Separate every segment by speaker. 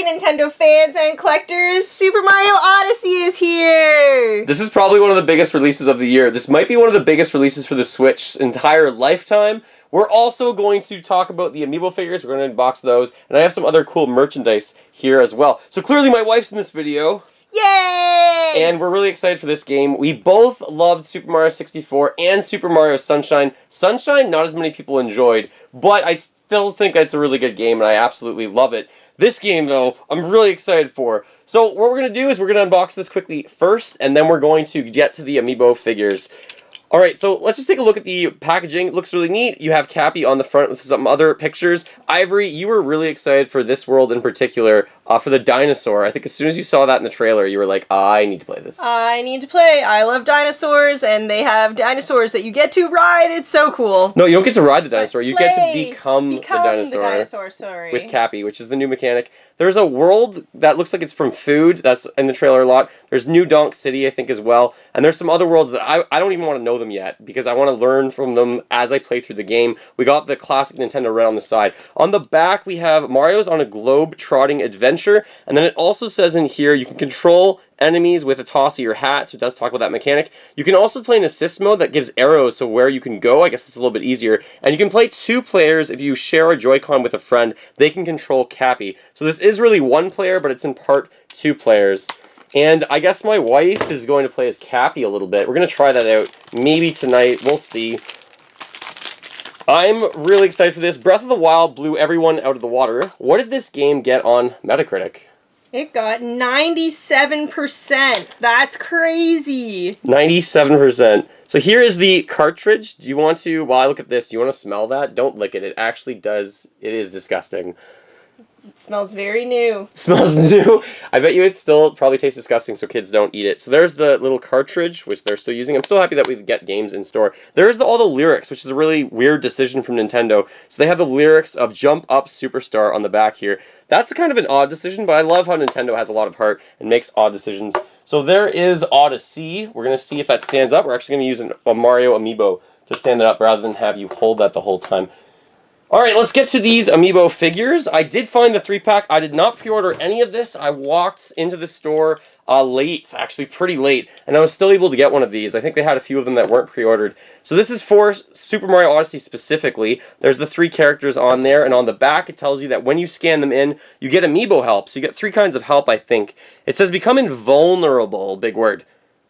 Speaker 1: Nintendo fans and collectors, Super Mario Odyssey is here!
Speaker 2: This is probably one of the biggest releases of the year. This might be one of the biggest releases for the Switch's entire lifetime. We're also going to talk about the Amiibo figures. We're going to unbox those. And I have some other cool merchandise here as well. So clearly my wife's in this video.
Speaker 1: Yay!
Speaker 2: And we're really excited for this game. We both loved Super Mario 64 and Super Mario Sunshine. Sunshine, not as many people enjoyed, but I still think it's a really good game, and I absolutely love it. This game, though, I'm really excited for. So what we're going to do is we're going to unbox this quickly first, and then we're going to get to the Amiibo figures. Alright, so let's just take a look at the packaging. It looks really neat. You have Cappy on the front with some other pictures. Ivory, you were really excited for this world in particular, for the dinosaur. I think as soon as you saw that in the trailer, you were like, I need to play this.
Speaker 1: I need to play. I love dinosaurs, and they have dinosaurs that you get to ride. It's so cool.
Speaker 2: No, you don't get to ride the dinosaur. You get to become the dinosaur.
Speaker 1: Sorry.
Speaker 2: With Cappy, which is the new mechanic. There's a world that looks like it's from food. That's in the trailer a lot. There's New Donk City, I think, as well. And there's some other worlds that I don't even want to know them yet, because I want to learn from them as I play through the game. We got the classic Nintendo red on the side. On the back, we have Mario's on a globe-trotting adventure. And then it also says in here, you can control enemies with a toss of your hat, so it does talk about that mechanic. You can also play in assist mode that gives arrows, so where you can go, I guess it's a little bit easier. And you can play 2 players if you share a Joy-Con with a friend. They can control Cappy. So this is really 1 player, but it's in part 2 players. And I guess my wife is going to play as Cappy a little bit. We're going to try that out maybe tonight. We'll see. I'm really excited for this. Breath of the Wild blew everyone out of the water. What did this game get on Metacritic?
Speaker 1: It got 97%. That's crazy.
Speaker 2: 97%. So here is the cartridge. Do you want to, while I look at this, do you want to smell that? Don't lick it. It actually does. It is disgusting.
Speaker 1: It smells very new.
Speaker 2: It smells new. I bet you it still probably tastes disgusting, so kids don't eat it. So there's the little cartridge, which they're still using. I'm still happy that we get games in store. There's all the lyrics, which is a really weird decision from Nintendo. So they have the lyrics of Jump Up Superstar on the back here. That's kind of an odd decision, but I love how Nintendo has a lot of heart and makes odd decisions. So there is Odyssey. We're going to see if that stands up. We're actually going to use a Mario Amiibo to stand it up rather than have you hold that the whole time. Alright, let's get to these Amiibo figures. I did find the 3-pack. I did not pre-order any of this. I walked into the store late, actually pretty late, and I was still able to get one of these. I think they had a few of them that weren't pre-ordered. So this is for Super Mario Odyssey specifically. There's the 3 characters on there, and on the back it tells you that when you scan them in, you get Amiibo help. So you get 3 kinds of help, I think. It says become invulnerable, big word.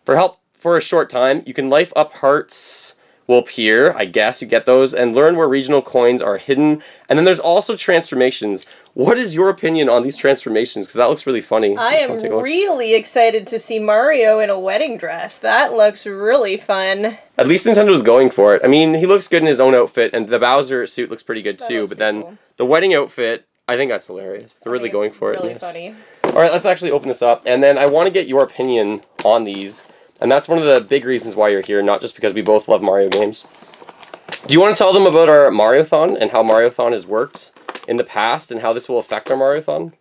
Speaker 2: For help for a short time, you can life up hearts will appear, I guess, you get those, and learn where regional coins are hidden. And then there's also transformations. What is your opinion on these transformations? Because that looks really funny.
Speaker 1: I am really excited to see Mario in a wedding dress. That looks really fun.
Speaker 2: At least Nintendo's going for it. I mean, he looks good in his own outfit, and the Bowser suit looks pretty good too, but then cool. The wedding outfit, I think that's hilarious. They're really going for it.
Speaker 1: Really funny.
Speaker 2: Alright, let's actually open this up, and then I want to get your opinion on these. And that's one of the big reasons why you're here, not just because we both love Mario games. Do you want to tell them about our Mario-thon and how Mario-thon has worked in the past and how this will affect our Mario-thon?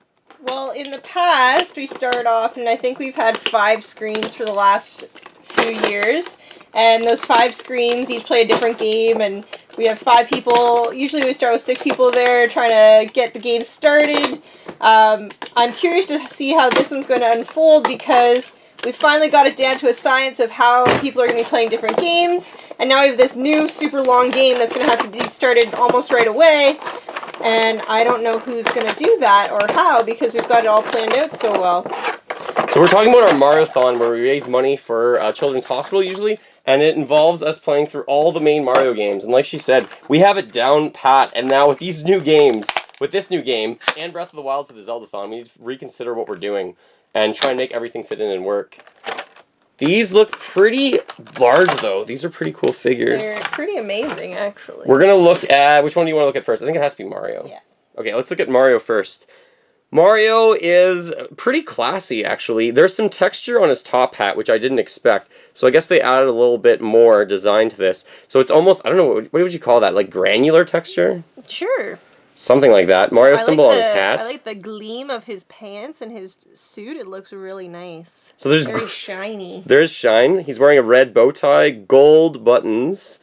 Speaker 1: Well, in the past, we started off, and I think we've had 5 screens for the last few years. And those 5 screens each play a different game, and we have 5 people. Usually we start with 6 people there trying to get the game started. I'm curious to see how this one's going to unfold because we finally got it down to a science of how people are going to be playing different games. And now we have this new super long game that's going to have to be started almost right away. And I don't know who's going to do that or how because we've got it all planned out so well.
Speaker 2: So we're talking about our Mario-thon where we raise money for Children's Hospital usually. And it involves us playing through all the main Mario games. And like she said, we have it down pat. And now with these new games, with this new game, and Breath of the Wild for the Zelda-thon, we need to reconsider what we're doing and try and make everything fit in and work. These look pretty large, though. These are pretty cool figures.
Speaker 1: They're pretty amazing, actually.
Speaker 2: We're going to look at... Which one do you want to look at first? I think it has to be Mario.
Speaker 1: Yeah.
Speaker 2: Okay, let's look at Mario first. Mario is pretty classy, actually. There's some texture on his top hat, which I didn't expect. So I guess they added a little bit more design to this. So it's almost... I don't know, what would you call that? Like granular texture?
Speaker 1: Sure.
Speaker 2: Something like that. Mario symbol on his hat.
Speaker 1: I like the gleam of his pants and his suit. It looks really nice.
Speaker 2: So there's
Speaker 1: very shiny.
Speaker 2: There's shine. He's wearing a red bow tie, gold buttons,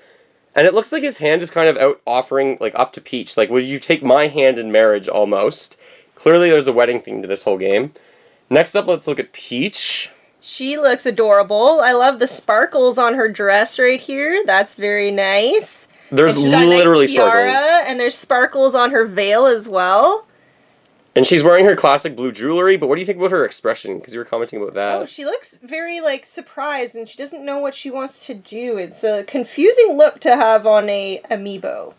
Speaker 2: and it looks like his hand is kind of out offering like up to Peach. Like, would you take my hand in marriage almost? Clearly there's a wedding theme to this whole game. Next up, let's look at Peach.
Speaker 1: She looks adorable. I love the sparkles on her dress right here. That's very nice.
Speaker 2: There's
Speaker 1: And she's got a
Speaker 2: literally
Speaker 1: nice tiara,
Speaker 2: sparkles.
Speaker 1: and there's sparkles on her veil as well.
Speaker 2: And she's wearing her classic blue jewelry, but what do you think about her expression? Because you were commenting about that.
Speaker 1: Oh, she looks very, like, surprised, and she doesn't know what she wants to do. It's a confusing look to have on a amiibo.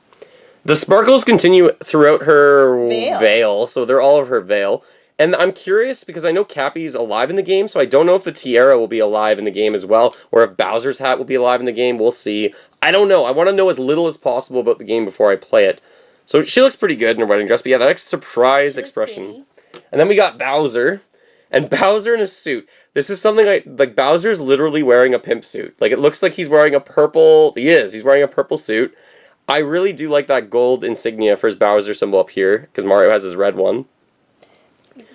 Speaker 2: The sparkles continue throughout her
Speaker 1: Veil.
Speaker 2: so they're all of her veil. And I'm curious because I know Cappy's alive in the game, so I don't know if the tiara will be alive in the game as well, or if Bowser's hat will be alive in the game. We'll see. I don't know. I want to know as little as possible about the game before I play it. So she looks pretty good in her wedding dress, but yeah, that surprise expression. And then we got Bowser, and Bowser in a suit. This is something like Bowser's literally wearing a pimp suit. Like, it looks like he's wearing a purple, he's wearing a purple suit. I really do like that gold insignia for his Bowser symbol up here, because Mario has his red one.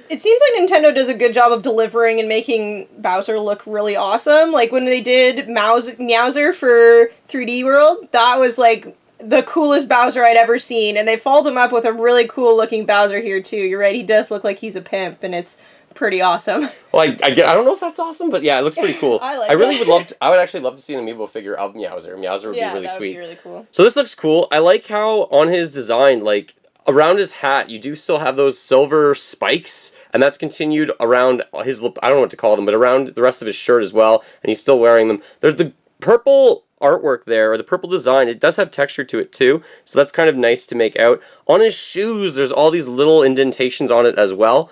Speaker 1: It seems like Nintendo does a good job of delivering and making Bowser look really awesome. Like, when they did Meowser for 3D World, that was, like, the coolest Bowser I'd ever seen, and they followed him up with a really cool looking Bowser here too. You're right, he does look like he's a pimp, and it's pretty awesome.
Speaker 2: Well, I don't know if that's awesome, but yeah, it looks pretty cool.
Speaker 1: I
Speaker 2: really would love to, I would actually love to see an amiibo figure of Meowser. Meowser would be really
Speaker 1: that
Speaker 2: sweet.
Speaker 1: would be really cool.
Speaker 2: So this looks cool. I like how on his design, like around his hat, you do still have those silver spikes, and that's continued around his, I don't know what to call them, but around the rest of his shirt as well, and he's still wearing them. There's the purple artwork there, or the purple design. It does have texture to it too, so that's kind of nice to make out. On his shoes, there's all these little indentations on it as well.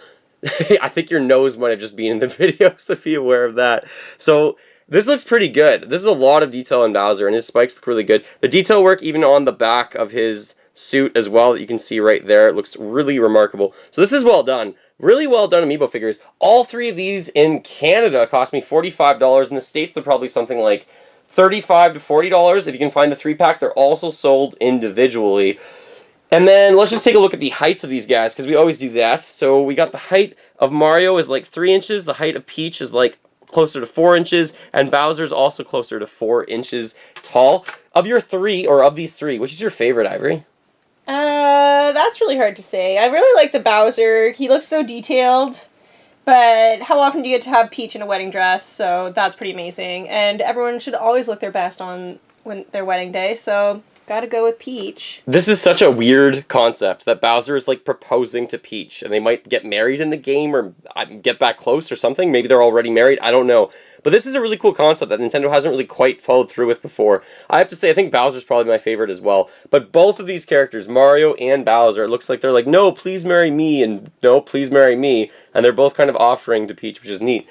Speaker 2: I think your nose might have just been in the video, so be aware of that. So this looks pretty good. This is a lot of detail in Bowser, and his spikes look really good. The detail work even on the back of his suit as well, that you can see right there, it looks really remarkable. So this is well done. Really well done Amiibo figures. All three of these in Canada cost me $45. In the States, they're probably something like $35 to $40 if you can find the 3-pack. They're also sold individually. And then let's just take a look at the heights of these guys, because we always do that. So we got the height of Mario is like 3 inches, the height of Peach is like closer to 4 inches, and Bowser's also closer to 4 inches tall. Of your three, or of these three, which is your favorite, Ivory?
Speaker 1: That's really hard to say. I really like the Bowser. He looks so detailed. But how often do you get to have Peach in a wedding dress? So that's pretty amazing. And everyone should always look their best on their wedding day. So gotta go with Peach.
Speaker 2: This is such a weird concept that Bowser is like proposing to Peach, and they might get married in the game or get back close or something. Maybe they're already married. I don't know. But this is a really cool concept that Nintendo hasn't really quite followed through with before. I have to say, I think Bowser's probably my favorite as well. But both of these characters, Mario and Bowser, it looks like they're like, no, please marry me, and no, please marry me. And they're both kind of offering to Peach, which is neat.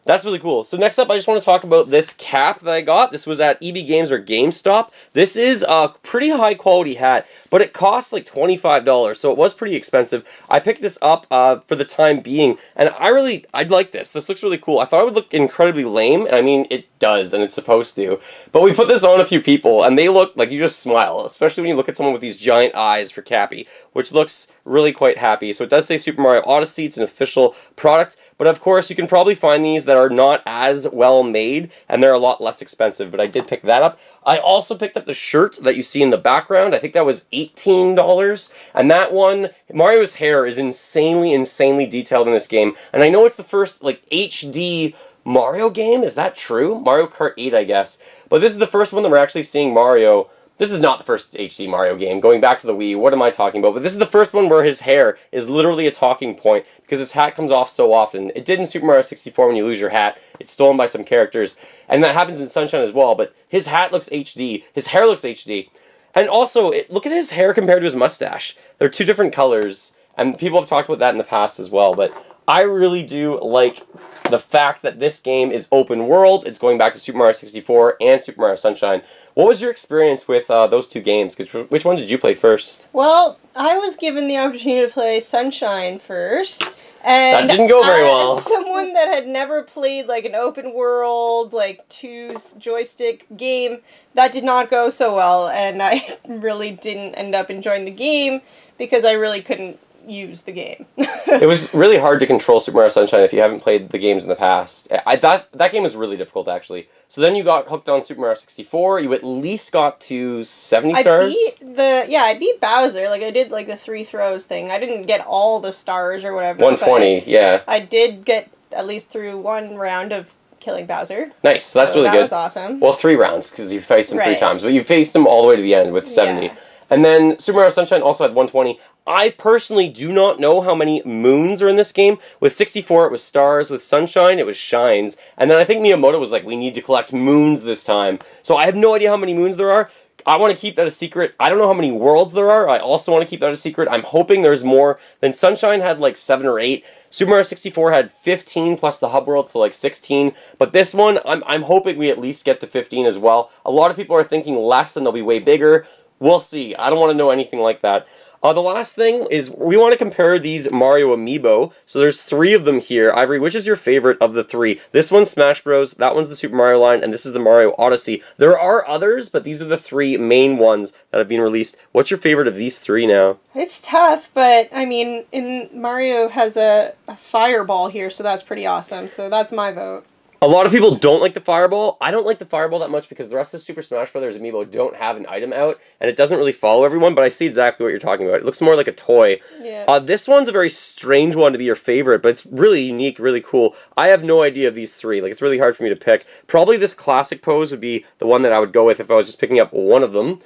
Speaker 2: That's really cool. So next up, I just want to talk about this cap that I got. This was at EB Games or GameStop. This is a pretty high quality hat, but it costs like $25, so it was pretty expensive. I picked this up for the time being, and I'd like this. This looks really cool. I thought it would look incredibly lame, and I mean, it does, and it's supposed to. But we put this on a few people, and they look like you just smile, especially when you look at someone with these giant eyes for Cappy, which looks really quite happy. So it does say Super Mario Odyssey. It's an official product, but of course you can probably find these that are not as well made, and they're a lot less expensive, but I did pick that up. I also picked up the shirt that you see in the background. I think that was $18, and that one, Mario's hair is insanely detailed in this game, and I know it's the first like HD Mario game. Is that true? Mario Kart 8, I guess. But this is the first one that we're actually seeing Mario. This is not the first HD Mario game. Going back to the Wii, what am I talking about? But this is the first one where his hair is literally a talking point, because his hat comes off so often. It did in Super Mario 64 when you lose your hat. It's stolen by some characters. And that happens in Sunshine as well, but his hat looks HD. His hair looks HD. And also, look at his hair compared to his mustache. They're two different colors, and people have talked about that in the past as well, but I really do like the fact that this game is open world. It's going back to Super Mario 64 and Super Mario Sunshine. What was your experience with those two games? Which one did you play first?
Speaker 1: Well, I was given the opportunity to play Sunshine first. And
Speaker 2: that didn't go very well.
Speaker 1: As someone that had never played like an open world, like 2 joystick game, that did not go so well, and I really didn't end up enjoying the game because I really couldn't use the game.
Speaker 2: It was really hard to control Super Mario Sunshine if you haven't played the games in the past. I thought that game was really difficult, actually. So then you got hooked on Super Mario 64. You at least got to 70 stars.
Speaker 1: I beat Bowser. Like, I did, like, the 3 throws thing. I didn't get all the stars or whatever.
Speaker 2: 120, yeah.
Speaker 1: I did get at least through 1 round of killing Bowser.
Speaker 2: Nice, so that's really good.
Speaker 1: That was awesome.
Speaker 2: Well, 3 rounds, because you faced him 3
Speaker 1: Right.
Speaker 2: times. But you faced him all the way to the end with 70.
Speaker 1: Yeah.
Speaker 2: And then Super Mario Sunshine also had 120. I personally do not know how many moons are in this game. With 64, it was stars. With Sunshine, it was shines. And then I think Miyamoto was like, we need to collect moons this time. So I have no idea how many moons there are. I want to keep that a secret. I don't know how many worlds there are. I also want to keep that a secret. I'm hoping there's more. Then Sunshine had like 7 or 8. Super Mario 64 had 15 plus the hub world, so like 16. But this one, I'm hoping we at least get to 15 as well. A lot of people are thinking less and they'll be way bigger. We'll see. I don't want to know anything like that. The last thing is we want to compare these Mario Amiibo. So there's 3 of them here. Ivory, which is your favorite of the 3? This one's Smash Bros, that one's the Super Mario line, and this is the Mario Odyssey. There are others, but these are the 3 main ones that have been released. What's your favorite of these 3 now?
Speaker 1: It's tough, but, I mean, Mario has a fireball here, so that's pretty awesome. So that's my vote.
Speaker 2: A lot of people don't like the Fireball. I don't like the Fireball that much because the rest of Super Smash Bros. Amiibo don't have an item out, and it doesn't really follow everyone, but I see exactly what you're talking about. It looks more like a toy.
Speaker 1: Yeah.
Speaker 2: This one's a very strange one to be your favorite, but it's really unique, really cool. I have no idea of these 3. Like, it's really hard for me to pick. Probably this classic pose would be the one that I would go with if I was just picking up one of them.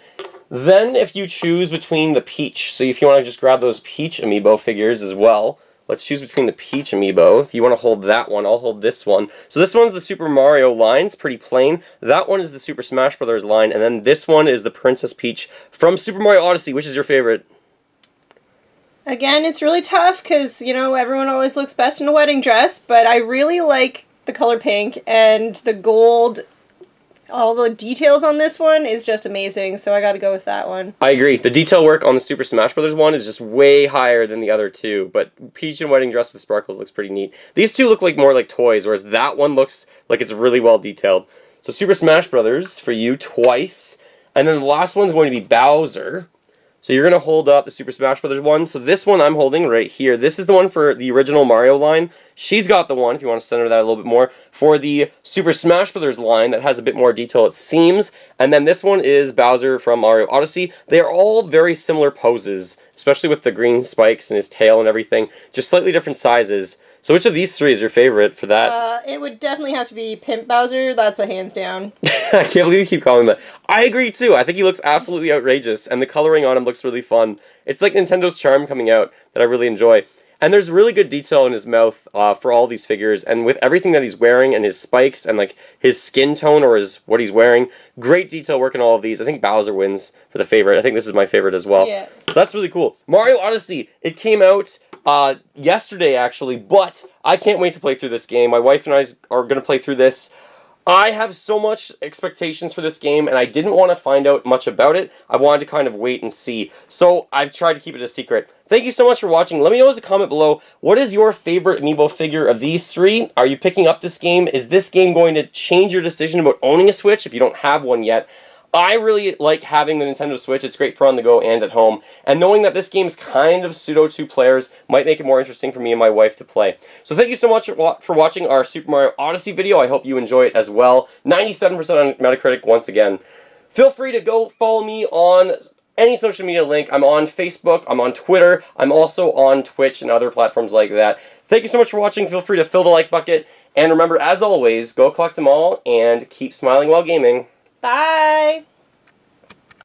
Speaker 2: Then, if you choose between the Peach, so if you want to just grab those Peach Amiibo figures as well, let's choose between the Peach Amiibo. If you want to hold that one, I'll hold this one. So this one's the Super Mario line. It's pretty plain. That one is the Super Smash Bros. Line. And then this one is the Princess Peach from Super Mario Odyssey. Which is your favorite?
Speaker 1: Again, it's really tough because, you know, everyone always looks best in a wedding dress, but I really like the color pink and the gold. All the details on this one is just amazing, so I gotta go with that one.
Speaker 2: I agree. The detail work on the Super Smash Bros. One is just way higher than the other 2, but Peach in Wedding Dress with Sparkles looks pretty neat. These 2 look like more like toys, whereas that one looks like it's really well detailed. So Super Smash Bros. For you twice, and then the last one's going to be Bowser. So you're going to hold up the Super Smash Bros. One. So this one I'm holding right here. This is the one for the original Mario line. She's got the one, if you want to center that a little bit more, for the Super Smash Bros. Line that has a bit more detail, it seems. And then this one is Bowser from Mario Odyssey. They are all very similar poses, especially with the green spikes and his tail and everything. Just slightly different sizes. So which of these 3 is your favorite for that?
Speaker 1: It would definitely have to be Pimp Bowser. That's a hands down.
Speaker 2: I can't believe you keep calling him that. I agree too. I think he looks absolutely outrageous, and the coloring on him looks really fun. It's like Nintendo's charm coming out that I really enjoy. And there's really good detail in his mouth for all these figures, and with everything that he's wearing and his spikes and like his skin tone or what he's wearing, great detail work in all of these. I think Bowser wins for the favorite. I think this is my favorite as well.
Speaker 1: Yeah.
Speaker 2: So that's really cool. Mario Odyssey. It came out yesterday actually, but I can't wait to play through this game. My wife and I are going to play through this. I have so much expectations for this game, and I didn't want to find out much about it. I wanted to kind of wait and see. So I've tried to keep it a secret. Thank you so much for watching. Let me know as a comment below, what is your favorite Amiibo figure of these 3? Are you picking up this game? Is this game going to change your decision about owning a Switch if you don't have one yet? I really like having the Nintendo Switch. It's great for on the go and at home. And knowing that this game's kind of pseudo 2 players might make it more interesting for me and my wife to play. So thank you so much for watching our Super Mario Odyssey video. I hope you enjoy it as well. 97% on Metacritic once again. Feel free to go follow me on any social media link. I'm on Facebook, I'm on Twitter, I'm also on Twitch and other platforms like that. Thank you so much for watching. Feel free to fill the like bucket. And remember, as always, go collect them all and keep smiling while gaming.
Speaker 1: Bye!